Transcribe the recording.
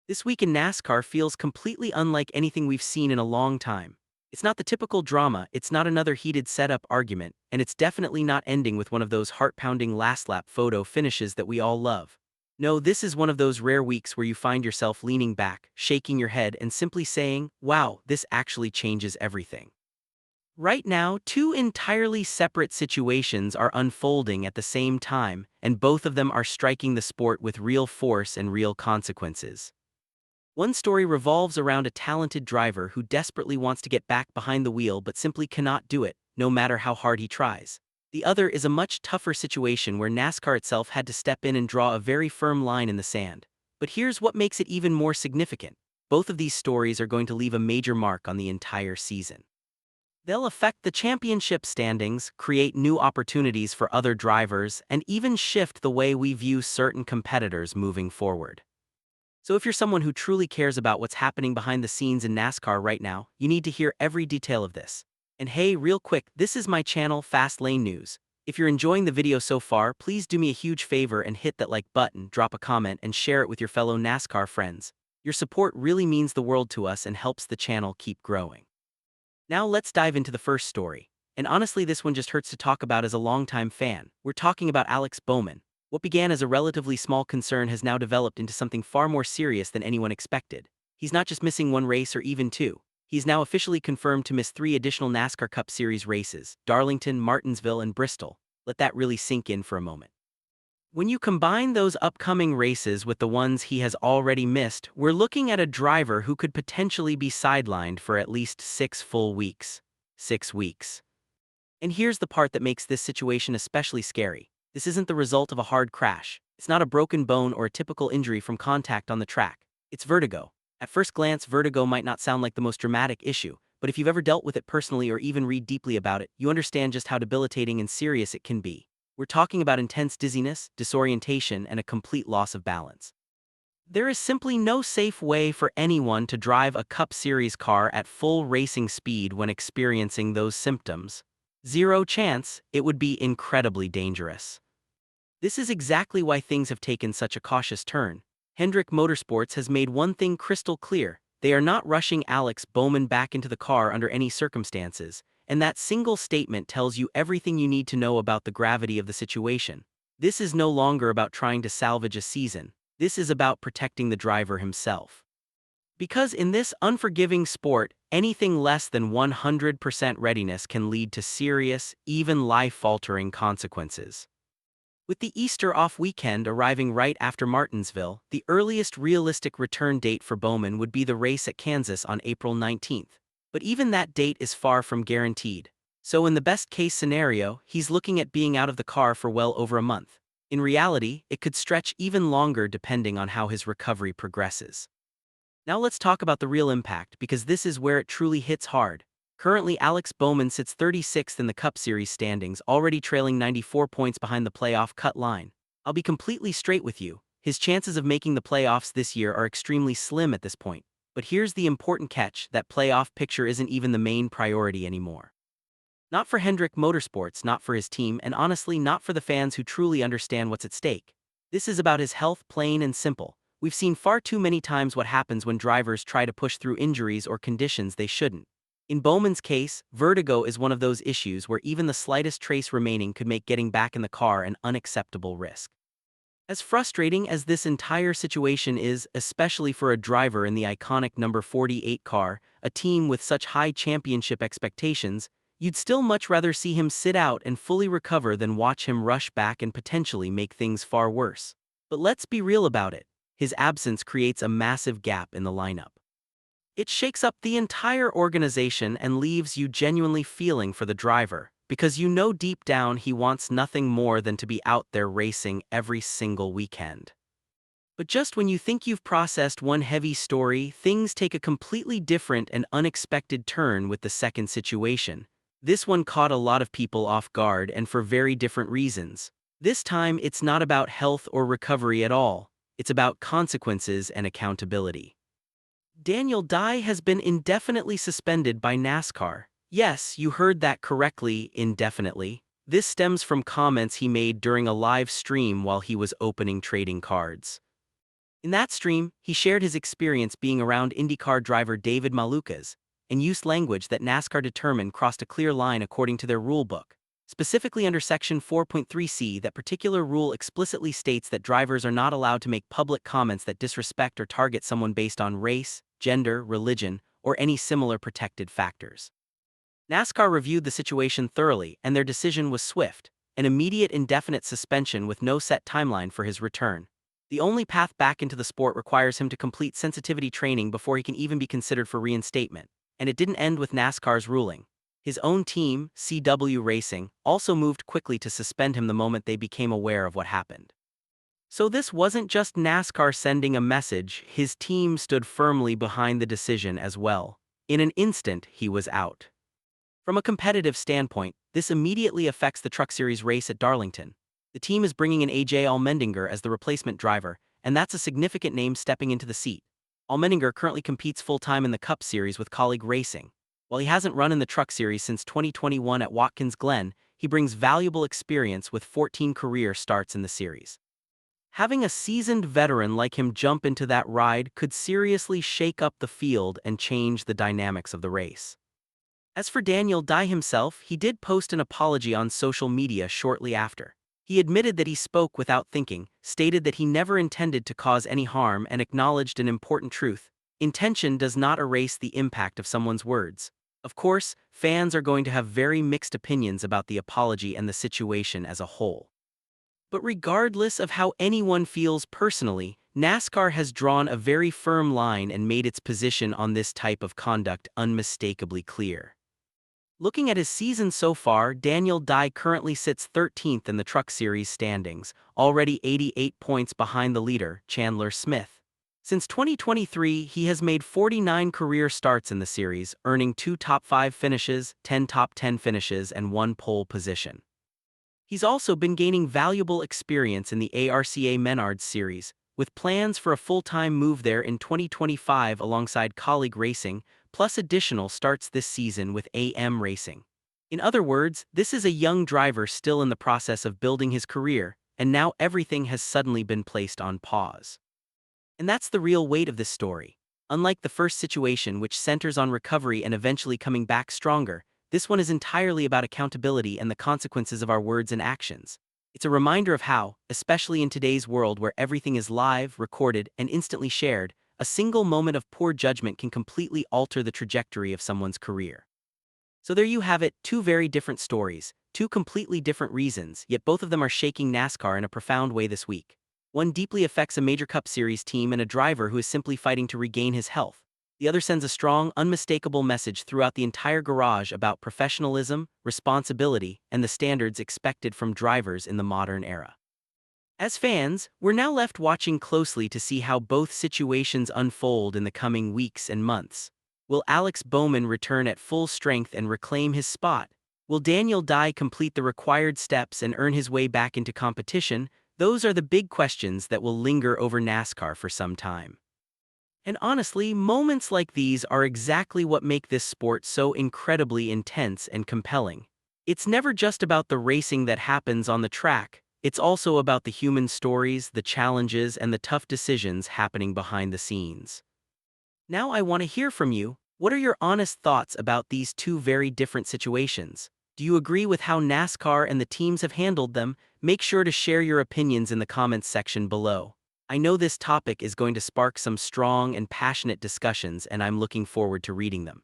This week in NASCAR feels completely unlike anything we've seen in a long time. It's not the typical drama, it's not another heated setup argument, and it's definitely not ending with one of those heart-pounding last-lap photo finishes that we all love. No, this is one of those rare weeks where you find yourself leaning back, shaking your head, and simply saying, wow, this actually changes everything. Right now, two entirely separate situations are unfolding at the same time, and both of them are striking the sport with real force and real consequences. One story revolves around a talented driver who desperately wants to get back behind the wheel but simply cannot do it, no matter how hard he tries. The other is a much tougher situation where NASCAR itself had to step in and draw a very firm line in the sand. But here's what makes it even more significant. Both of these stories are going to leave a major mark on the entire season. They'll affect the championship standings, create new opportunities for other drivers, and even shift the way we view certain competitors moving forward. So if you're someone who truly cares about what's happening behind the scenes in NASCAR right now, you need to hear every detail of this. And hey, real quick, this is my channel, Fast Lane News. If you're enjoying the video so far, please do me a huge favor and hit that like button, drop a comment, and share it with your fellow NASCAR friends. Your support really means the world to us and helps the channel keep growing. Now let's dive into the first story. And honestly, this one just hurts to talk about as a longtime fan. We're talking about Alex Bowman. What began as a relatively small concern has now developed into something far more serious than anyone expected. He's not just missing one race or even two. He's now officially confirmed to miss 3 additional NASCAR Cup Series races: Darlington, Martinsville, and Bristol. Let that really sink in for a moment. When you combine those upcoming races with the ones he has already missed, we're looking at a driver who could potentially be sidelined for at least 6 full weeks. 6 weeks. And here's the part that makes this situation especially scary. This isn't the result of a hard crash. It's not a broken bone or a typical injury from contact on the track. It's vertigo. At first glance, vertigo might not sound like the most dramatic issue, but if you've ever dealt with it personally or even read deeply about it, you understand just how debilitating and serious it can be. We're talking about intense dizziness, disorientation, and a complete loss of balance. There is simply no safe way for anyone to drive a Cup Series car at full racing speed when experiencing those symptoms. Zero chance, it would be incredibly dangerous. This is exactly why things have taken such a cautious turn. Hendrick Motorsports has made one thing crystal clear: they are not rushing Alex Bowman back into the car under any circumstances, and that single statement tells you everything you need to know about the gravity of the situation. This is no longer about trying to salvage a season. This is about protecting the driver himself. Because in this unforgiving sport, anything less than 100% readiness can lead to serious, even life-altering consequences. With the Easter off weekend arriving right after Martinsville, the earliest realistic return date for Bowman would be the race at Kansas on April 19th. But even that date is far from guaranteed. So in the best-case scenario, he's looking at being out of the car for well over a month. In reality, it could stretch even longer depending on how his recovery progresses. Now let's talk about the real impact, because this is where it truly hits hard. Currently, Alex Bowman sits 36th in the Cup Series standings, already trailing 94 points behind the playoff cut line. I'll be completely straight with you. His chances of making the playoffs this year are extremely slim at this point. But here's the important catch: that playoff picture isn't even the main priority anymore. Not for Hendrick Motorsports, not for his team, and honestly not for the fans who truly understand what's at stake. This is about his health, plain and simple. We've seen far too many times what happens when drivers try to push through injuries or conditions they shouldn't. In Bowman's case, vertigo is one of those issues where even the slightest trace remaining could make getting back in the car an unacceptable risk. As frustrating as this entire situation is, especially for a driver in the iconic number 48 car, a team with such high championship expectations, you'd still much rather see him sit out and fully recover than watch him rush back and potentially make things far worse. But let's be real about it. His absence creates a massive gap in the lineup. It shakes up the entire organization and leaves you genuinely feeling for the driver, because you know deep down he wants nothing more than to be out there racing every single weekend. But just when you think you've processed one heavy story, things take a completely different and unexpected turn with the second situation. This one caught a lot of people off guard, and for very different reasons. This time, it's not about health or recovery at all. It's about consequences and accountability. Daniel Dye has been indefinitely suspended by NASCAR. Yes, you heard that correctly, indefinitely. This stems from comments he made during a live stream while he was opening trading cards. In that stream, he shared his experience being around IndyCar driver David Malukas and used language that NASCAR determined crossed a clear line according to their rulebook. Specifically under Section 4.3c, that particular rule explicitly states that drivers are not allowed to make public comments that disrespect or target someone based on race, gender, religion, or any similar protected factors. NASCAR reviewed the situation thoroughly, and their decision was swift: an immediate indefinite suspension with no set timeline for his return. The only path back into the sport requires him to complete sensitivity training before he can even be considered for reinstatement. And it didn't end with NASCAR's ruling. His own team, CW Racing, also moved quickly to suspend him the moment they became aware of what happened. So this wasn't just NASCAR sending a message, his team stood firmly behind the decision as well. In an instant, he was out. From a competitive standpoint, this immediately affects the Truck Series race at Darlington. The team is bringing in AJ Allmendinger as the replacement driver, and that's a significant name stepping into the seat. Allmendinger currently competes full-time in the Cup Series with Colleague Racing. While he hasn't run in the Truck Series since 2021 at Watkins Glen, he brings valuable experience with 14 career starts in the series. Having a seasoned veteran like him jump into that ride could seriously shake up the field and change the dynamics of the race. As for Daniel Dye himself, he did post an apology on social media shortly after. He admitted that he spoke without thinking, stated that he never intended to cause any harm, and acknowledged an important truth: intention does not erase the impact of someone's words. Of course, fans are going to have very mixed opinions about the apology and the situation as a whole. But regardless of how anyone feels personally, NASCAR has drawn a very firm line and made its position on this type of conduct unmistakably clear. Looking at his season so far, Daniel Dye currently sits 13th in the Truck Series standings, already 88 points behind the leader, Chandler Smith. Since 2023, he has made 49 career starts in the series, earning 2 top 5 finishes, 10 top 10 finishes, and 1 pole position. He's also been gaining valuable experience in the ARCA Menards Series, with plans for a full-time move there in 2025 alongside Colleague Racing, plus additional starts this season with AM Racing. In other words, this is a young driver still in the process of building his career, and now everything has suddenly been placed on pause. And that's the real weight of this story. Unlike the first situation, which centers on recovery and eventually coming back stronger, this one is entirely about accountability and the consequences of our words and actions. It's a reminder of how, especially in today's world where everything is live, recorded, and instantly shared, a single moment of poor judgment can completely alter the trajectory of someone's career. So there you have it, 2 very different stories, 2 completely different reasons, yet both of them are shaking NASCAR in a profound way this week. One deeply affects a major Cup Series team and a driver who is simply fighting to regain his health. The other sends a strong, unmistakable message throughout the entire garage about professionalism, responsibility, and the standards expected from drivers in the modern era. As fans, we're now left watching closely to see how both situations unfold in the coming weeks and months. Will Alex Bowman return at full strength and reclaim his spot? Will Daniel Dye complete the required steps and earn his way back into competition? Those are the big questions that will linger over NASCAR for some time. And honestly, moments like these are exactly what make this sport so incredibly intense and compelling. It's never just about the racing that happens on the track. It's also about the human stories, the challenges, and the tough decisions happening behind the scenes. Now I want to hear from you. What are your honest thoughts about these 2 very different situations? Do you agree with how NASCAR and the teams have handled them? Make sure to share your opinions in the comments section below. I know this topic is going to spark some strong and passionate discussions, and I'm looking forward to reading them.